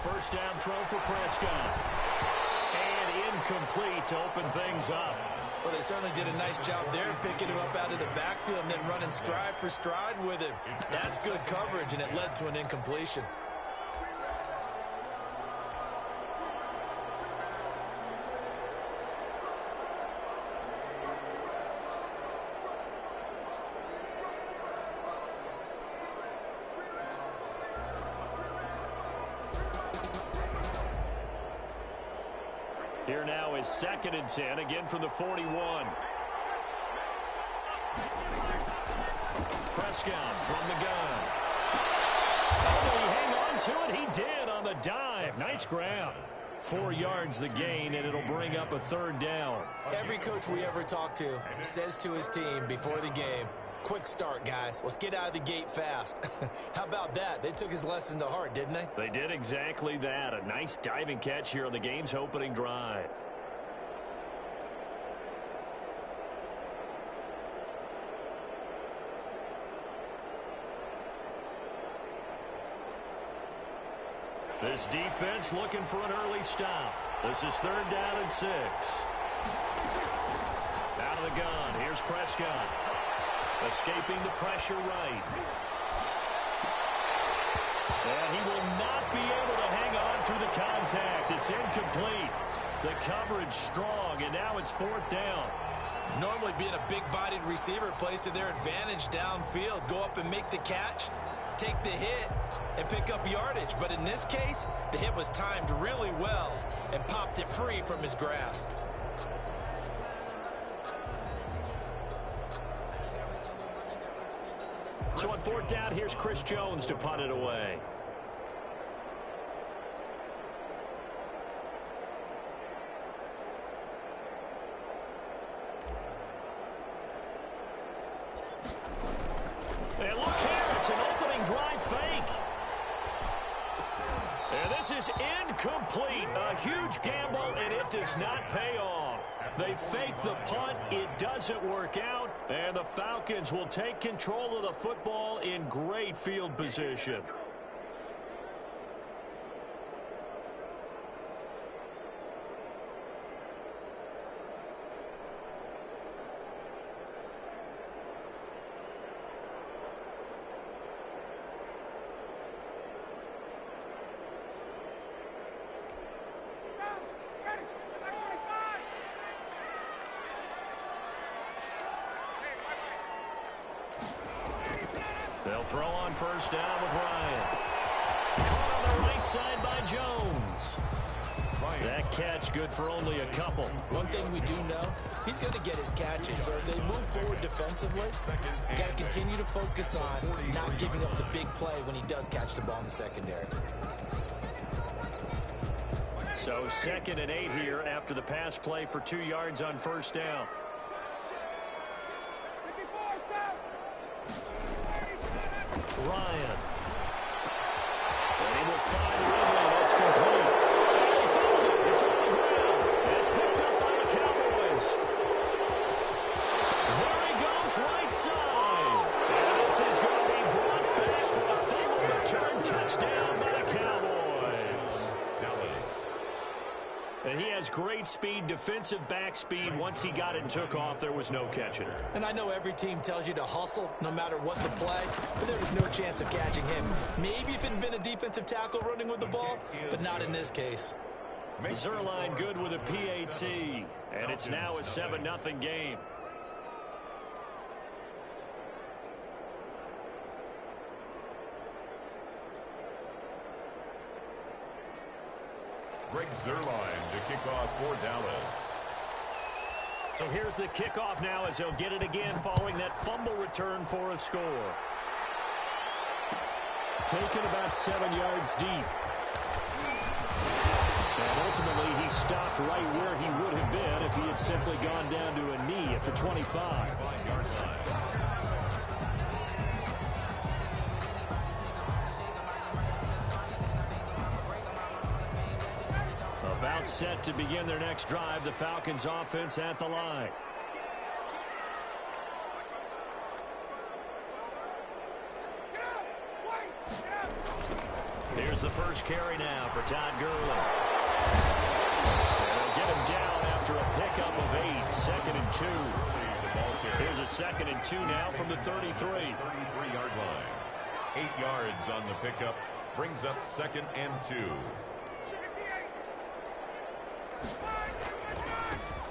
first down throw for Prescott. And incomplete to open things up. Well, they certainly did a nice job there, picking him up out of the backfield and then running stride for stride with him. That's good coverage, and it led to an incompletion. Here now is 2nd and 10, again from the 41. Prescott from the gun. Oh, will he hang on to it? He did on the dive. Nice grab. 4 yards the gain, and it'll bring up a 3rd down. Every coach we ever talk to says to his team before the game, quick start, guys. Let's get out of the gate fast. How about that? They took his lesson to heart, didn't they? They did exactly that. A nice diving catch here on the game's opening drive. This defense looking for an early stop. This is 3rd down and 6. Out of the gun. Here's Prescott. Escaping the pressure right. And he will not be able to hang on through the contact. It's incomplete. The coverage strong, and now it's 4th down. Normally being a big-bodied receiver plays to their advantage downfield. Go up and make the catch, take the hit, and pick up yardage. But in this case, the hit was timed really well and popped it free from his grasp. So on 4th down, here's Chris Jones to punt it away. And look here, it's an opening drive fake. And this is incomplete. A huge gamble, and it does not pay off. They fake the punt. It doesn't work out. And the Falcons will take control of the football in great field position. They'll throw on first down with Ryan. Caught on the right side by Jones. That catch good for only a couple. One thing we do know, he's going to get his catches. So as they move forward defensively, got to continue to focus on not giving up the big play when he does catch the ball in the secondary. So 2nd and 8 here after the pass play for 2 yards on first down. Ryan. And he will find Ridley. That's complete. And he found it. It's on the ground. It's picked up by the Cowboys. There he goes, right side. And this is going to be brought back for a fumble return touchdown by the Cowboys. And he has great speed, defensive back speed. Once he got it and took off, there was no catching it. And I know every team tells you to hustle no matter what the play, but there was no chance of catching him. Maybe if it had been a defensive tackle running with the ball, but not in this case. Zerline good with a PAT, and it's now a 7-0 game. Greg Zerline to kick off for Dallas. So here's the kickoff now as they'll get it again following that fumble return for a score. Taken about 7 yards deep. And ultimately he stopped right where he would have been if he had simply gone down to a knee at the 25. About set to begin their next drive. The Falcons offense at the line. Here's the first carry now for Todd Gurley. They'll get him down after a pickup of 8, 2nd and 2. Here's a 2nd and 2 now from the 33. 33-yard line. 8 yards on the pickup. Brings up 2nd and 2.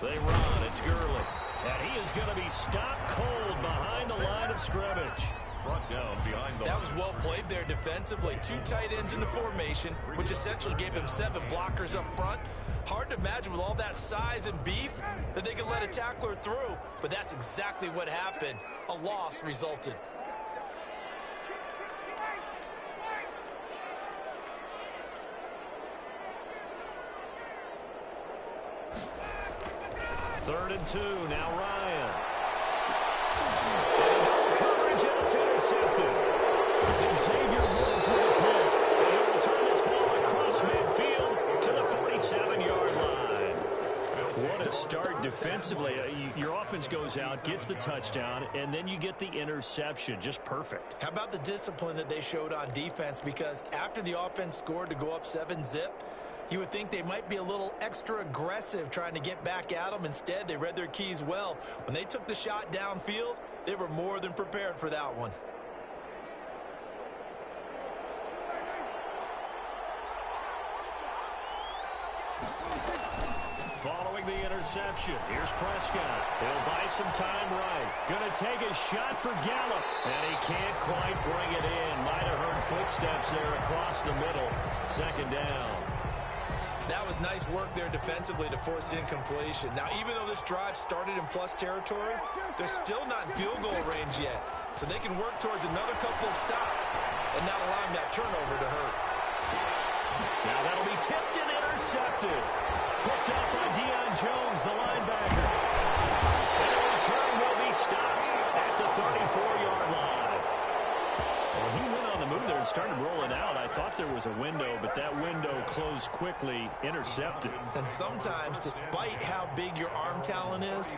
They run. It's Gurley. And he is going to be stopped cold behind the line of scrimmage. Brought down behind the That was well played there defensively. 2 tight ends in the formation, which essentially gave them 7 blockers up front. Hard to imagine with all that size and beef that they could let a tackler through. But that's exactly what happened. A loss resulted. Third and 2. Now Ryan. And coverage, and it's intercepted. Xavier Woods with a pick. And he'll return this ball across midfield to the 47-yard line. What a start defensively. Your offense goes out, gets the touchdown, and then you get the interception. Just perfect. How about the discipline that they showed on defense? Because after the offense scored to go up 7-zip, you would think they might be a little extra aggressive trying to get back at them. Instead, they read their keys well. When they took the shot downfield, they were more than prepared for that one. Following the interception, here's Prescott. He'll buy some time right. Gonna take a shot for Gallup. And he can't quite bring it in. Might have heard footsteps there across the middle. 2nd down. That was nice work there defensively to force incompletion. Now, even though this drive started in plus territory, they're still not in field goal range yet. So they can work towards another couple of stops and not allowing that turnover to hurt. Now that'll be tipped and intercepted. Picked up by Deion Jones, the linebacker. And the return will be stopped at the 34-yard line. When he went on the move there and started rolling out, I thought there was a window, but that window closed quickly, intercepted. And sometimes, despite how big your arm talent is,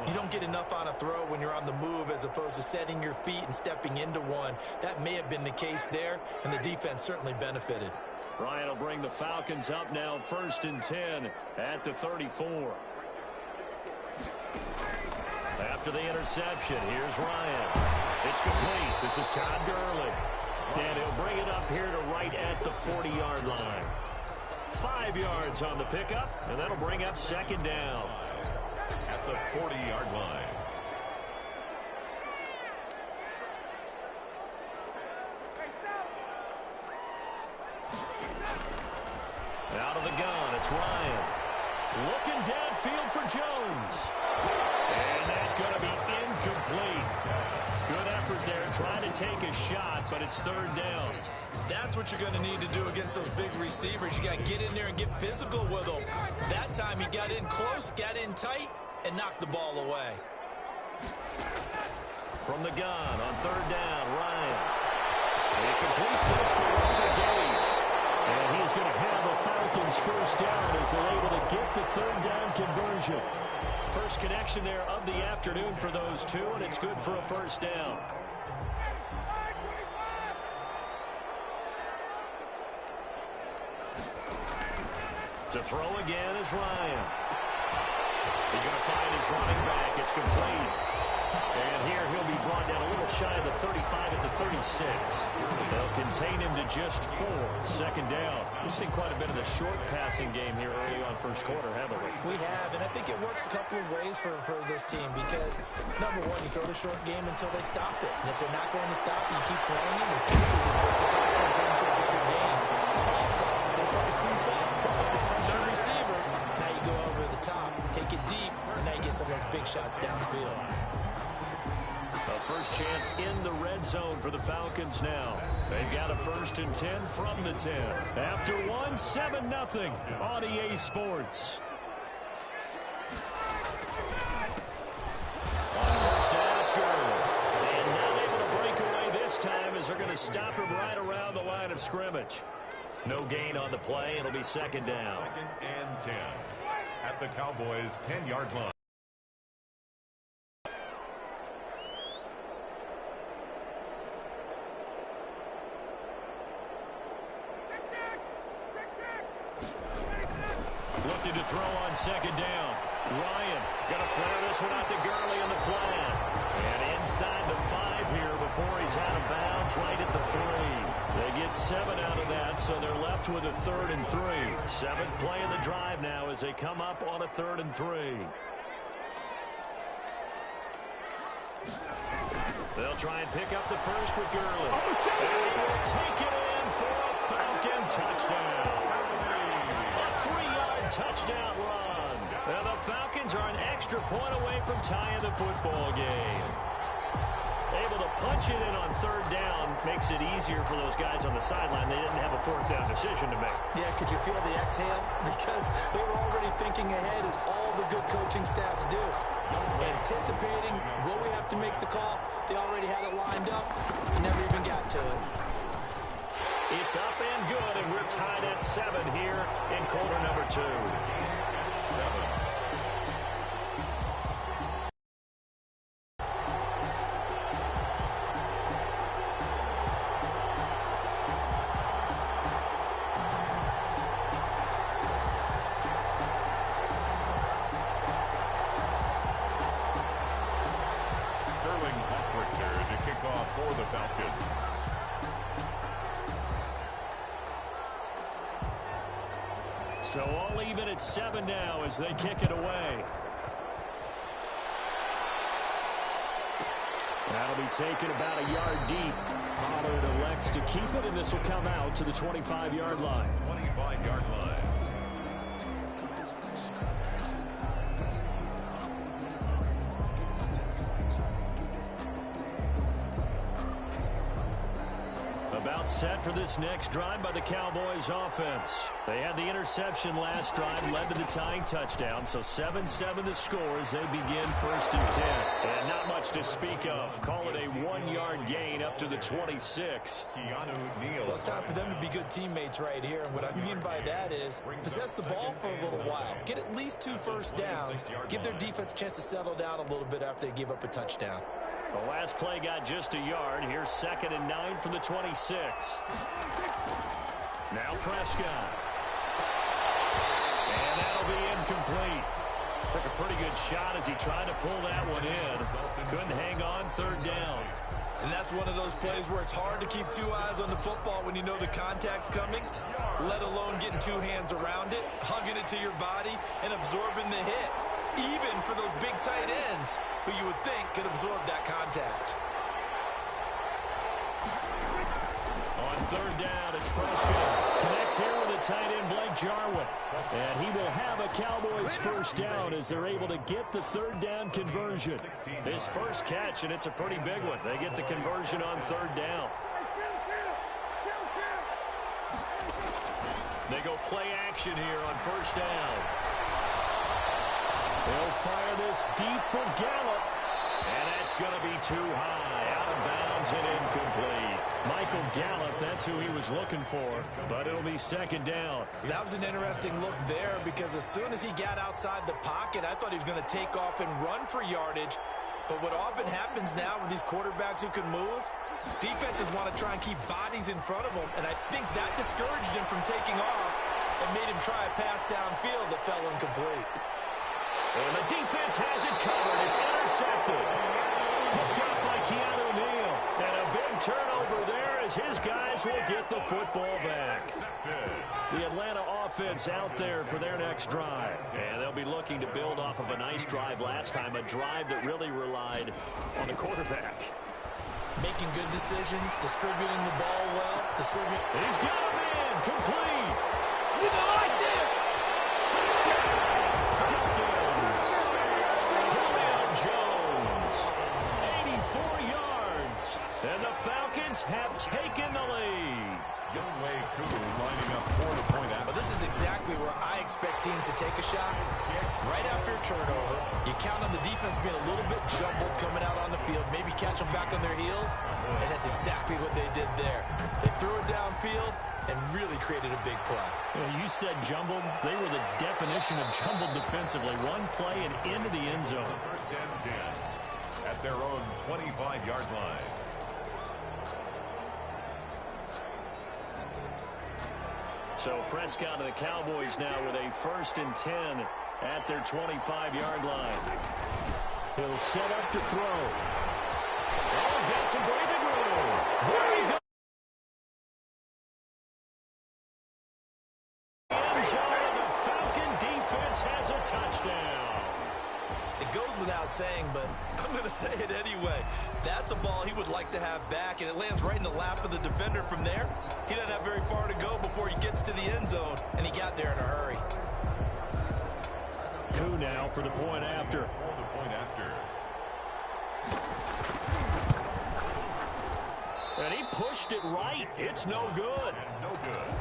you don't get enough on a throw when you're on the move as opposed to setting your feet and stepping into one. That may have been the case there, and the defense certainly benefited. Ryan will bring the Falcons up now, 1st and 10 at the 34. After the interception, here's Ryan. It's complete. This is Todd Gurley. And he'll bring it up here to right at the 40-yard line. 5 yards on the pickup, and that'll bring up 2nd down. at the 40-yard line. Out of the gun, it's Ryan. Looking downfield for Jones. And that's going to be incomplete. Good effort there, trying to take a shot, but it's 3rd down. That's what you're going to need to do against those big receivers. You got to get in there and get physical with them. That time he got in close, got in tight, and knocked the ball away. From the gun on 3rd down, Ryan. And he completes this to Russell Gage. And he's going to have a Falcons 1st down as they're able to get the 3rd down conversion. First connection there of the afternoon for those two, and it's good for a 1st down. To throw again is Ryan. He's going to find his running back. It's complete. And here he'll be brought down a little shy of the 35 at the 36. They'll contain him to just 4. 2nd down. We've seen quite a bit of the short passing game here early on 1st quarter, haven't we? We have, and I think it works a couple of ways for this team because, number one, you throw the short game until they stop it. And if they're not going to stop it, you keep throwing it, and eventually they break the tackle and turn into a bigger game. Also, if they start to creep up, start to pressure receivers, now you go over the top, take it deep, and now you get some of those big shots downfield. A first chance in the red zone for the Falcons now. They've got a 1st and 10 from the 10. After one, 7-0 on EA Sports. On 1st down, it's Gurley. And not able to break away this time as they're going to stop him right around the line of scrimmage. No gain on the play. It'll be 2nd down. 2nd and 10 at the Cowboys' 10-yard line. Looking to throw on second down. Ryan going to flare this one out to Gurley in the flat. And inside the 5 here before he's out of bounds, right at the 3. They get 7 out of that, so they're left with a 3rd and 3. 7th play of the drive now as they come up on a 3rd and 3. They'll try and pick up the first with Gurley. And he will take it in for a Falcon touchdown. A 3-yard touchdown run. Now the Falcons are an extra point away from tying the football game. Able to punch it in on 3rd down makes it easier for those guys on the sideline. They didn't have a 4th down decision to make. Yeah, could you feel the exhale? Because they were already thinking ahead, as all the good coaching staffs do. Anticipating, will we have to make the call? They already had it lined up. Never even got to it. It's up and good, and we're tied at 7 here in quarter number 2. 7. For the Falcons. So all even at 7 now as they kick it away. That'll be taken about a yard deep. Pollard elects to keep it, and this will come out to the 25-yard line. 25-yard line. About set for this next drive by the Cowboys offense. They had the interception last drive, led to the tying touchdown, so 7-7 the score as they begin 1st and 10. And not much to speak of. Call it a 1-yard gain up to the 26. Well, it's time for them to be good teammates right here, and what I mean by that is possess the ball for a little while. Get at least 2 first downs. Give their defense a chance to settle down a little bit after they give up a touchdown. The last play got just a yard. Here's 2nd and 9 from the 26. Now Prescott. And that'll be incomplete. Took a pretty good shot as he tried to pull that one in. Couldn't hang on 3rd down. And that's one of those plays where it's hard to keep 2 eyes on the football when you know the contact's coming, let alone getting 2 hands around it, hugging it to your body, and absorbing the hit. Even for those big tight ends who you would think could absorb that contact. On 3rd down, it's Prescott. Connects here with the tight end, Blake Jarwin. And he will have a Cowboys 1st down as they're able to get the 3rd down conversion. His first catch, and it's a pretty big one. They get the conversion on 3rd down. They go play action here on 1st down. They'll fire this deep for Gallup. And that's going to be too high. Out of bounds and incomplete. Michael Gallup, that's who he was looking for. But it'll be 2nd down. That was an interesting look there because as soon as he got outside the pocket, I thought he was going to take off and run for yardage. But what often happens now with these quarterbacks who can move, defenses want to try and keep bodies in front of them. And I think that discouraged him from taking off and made him try a pass downfield that fell incomplete. And the defense has it covered. It's intercepted. Picked up by Keanu Neal. And a big turnover there as his guys will get the football back. The Atlanta offense out there for their next drive. And they'll be looking to build off of a nice drive last time, a drive that really relied on the quarterback. Making good decisions, distributing the ball well. He's got a man, complete. You know, like this. Touchdown, Falcons. Romeo Jones, 84 yards. And the Falcons have taken the lead. Youngway Koo lining up for the point out. But this is exactly where I expect teams to take a shot. Right after a turnover, you count on the defense being a little bit jumbled coming out on the field, maybe catch them back on their heels, and that's exactly what they did there. They threw it downfield and really created a big play. You said jumbled. They were the definition of jumbled defensively. One play and into the end zone. 1st and 10 at their own 25-yard line. So Prescott and the Cowboys now with a 1st and 10 at their 25-yard line. He'll set up to throw. Oh, he's got some breathing room. There he goes. End zone, the Falcon defense has a touchdown. It goes without saying, but I'm going to say it anyway. That's a ball he would like to have back, and it lands right in the lap of the defender from there. He doesn't have very far to go before he gets to the end zone, and he got there in a hurry. Coup now for the point after. And he pushed it right. It's no good. No good.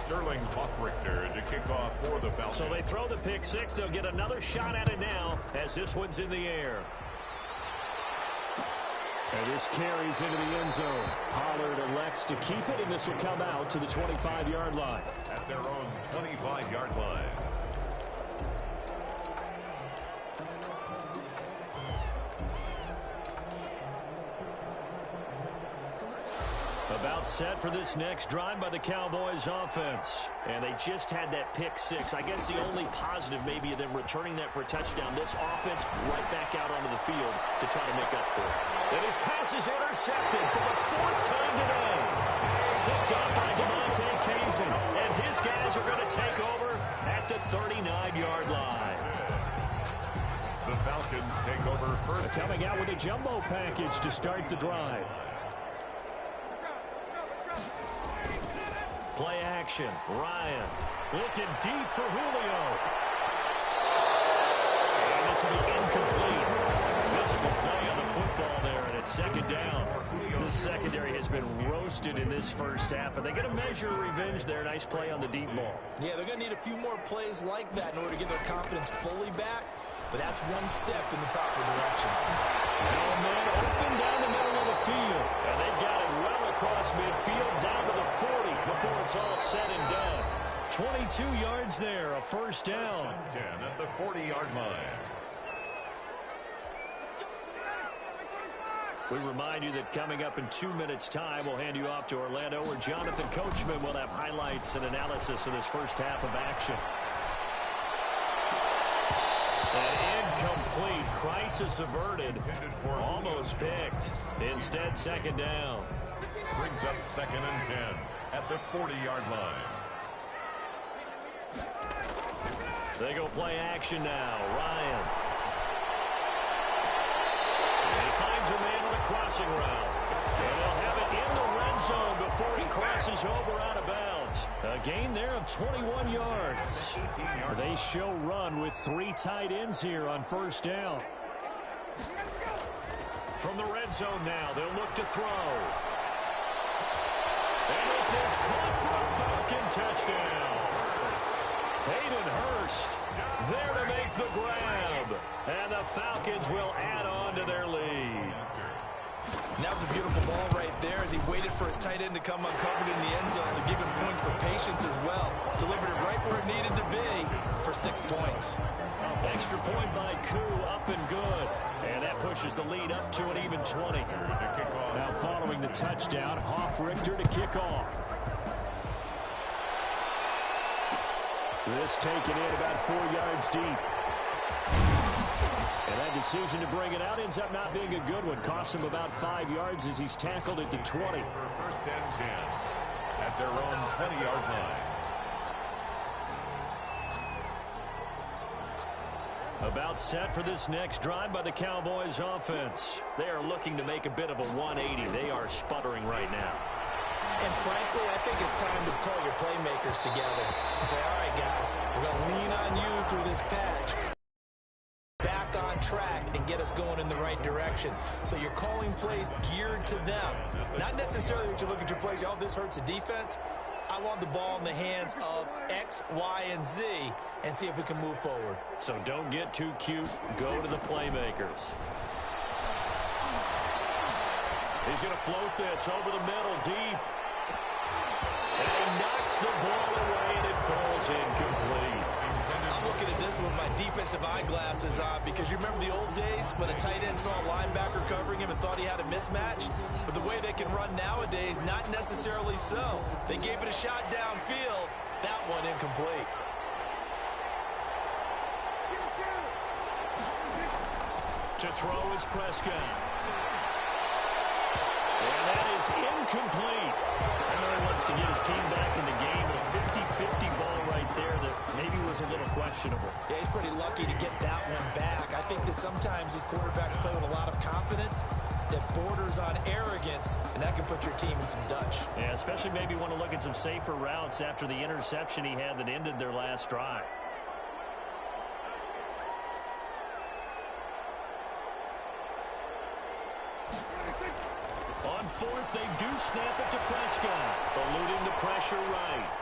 Sterling Hoffrichter to kick off for the Falcons. So they throw the pick six. They'll get another shot at it now as this one's in the air. And this carries into the end zone. Pollard elects to keep it, and this will come out to the 25-yard line. At their own 25-yard line. About set for this next drive by the Cowboys offense. And they just had that pick six. I guess the only positive maybe of them returning that for a touchdown. This offense right back out onto the field to try to make up for it. And his pass is intercepted for the 4th time today. Picked up by Demonte Kazin. And his guys are going to take over at the 39-yard line. The Falcons take over first. Coming out with a jumbo package to start the drive. Play action. Ryan looking deep for Julio. And this will be incomplete. Physical play on the football there, and it's 2nd down. This secondary has been roasted in this first half, but they're going to measure revenge there. Nice play on the deep ball. Yeah, they're going to need a few more plays like that in order to get their confidence fully back, but that's one step in the proper direction. Oh, man, open down the middle of the field, and they've got it well across midfield down to the 40 before it's all said and done. 22 yards there, a 1st down. 10 at the 40-yard line. We remind you that coming up in 2 minutes' time, we'll hand you off to Orlando, where Jonathan Coachman will have highlights and analysis of this first half of action. And incomplete. Crisis averted. Almost picked. Instead, 2nd down. Brings up 2nd and 10 at the 40-yard line. They go play action now. Ryan. And he finds a man on a crossing route. And they'll have it in the red zone before he crosses over out of bounds. A gain there of 21 yards. They show run with 3 tight ends here on 1st down. From the red zone now, they'll look to throw. And this is caught for a Falcon touchdown. Hayden Hurst there to make the grab. And the Falcons will add on to their lead. And that was a beautiful ball right there as he waited for his tight end to come uncovered in the end zone, so give him points for patience as well. Delivered it right where it needed to be for 6 points. Extra point by Koo, up and good. And that pushes the lead up to an even 20. Now following the touchdown, Hoffrichter to kick off. This taken in about 4 yards deep. And that decision to bring it out ends up not being a good one. Cost him about 5 yards as he's tackled at the 20. For 1st and 10 at their own 20-yard line. About set for this next drive by the Cowboys offense. They are looking to make a bit of a 180. They are sputtering right now. And frankly, I think it's time to call your playmakers together and say, all right, guys, we're going to lean on you through this patch. Back on track and get us going in the right direction. So you're calling plays geared to them. Not necessarily what you look at your plays, oh, this hurts the defense. I want the ball in the hands of X, Y, and Z and see if we can move forward. So don't get too cute. Go to the playmakers. He's going to float this over the middle deep. And he knocks the ball away, and it falls incomplete. I'm looking at this with my defensive eyeglasses on because you remember the old days when a tight end saw a linebacker covering him and thought he had a mismatch. But the way they can run nowadays, not necessarily so. They gave it a shot downfield. That one incomplete. To throw is Prescott. And that is incomplete. I know he wants to get his team back in the game. A 50-50 ball right there that maybe was a little questionable. Yeah, he's pretty lucky to get that one back. I think that sometimes these quarterbacks play with a lot of confidence that borders on arrogance, and that can put your team in some Dutch. Yeah, especially maybe want to look at some safer routes after the interception he had that ended their last drive. On fourth, they do snap it to Prescott, eluding the pressure right.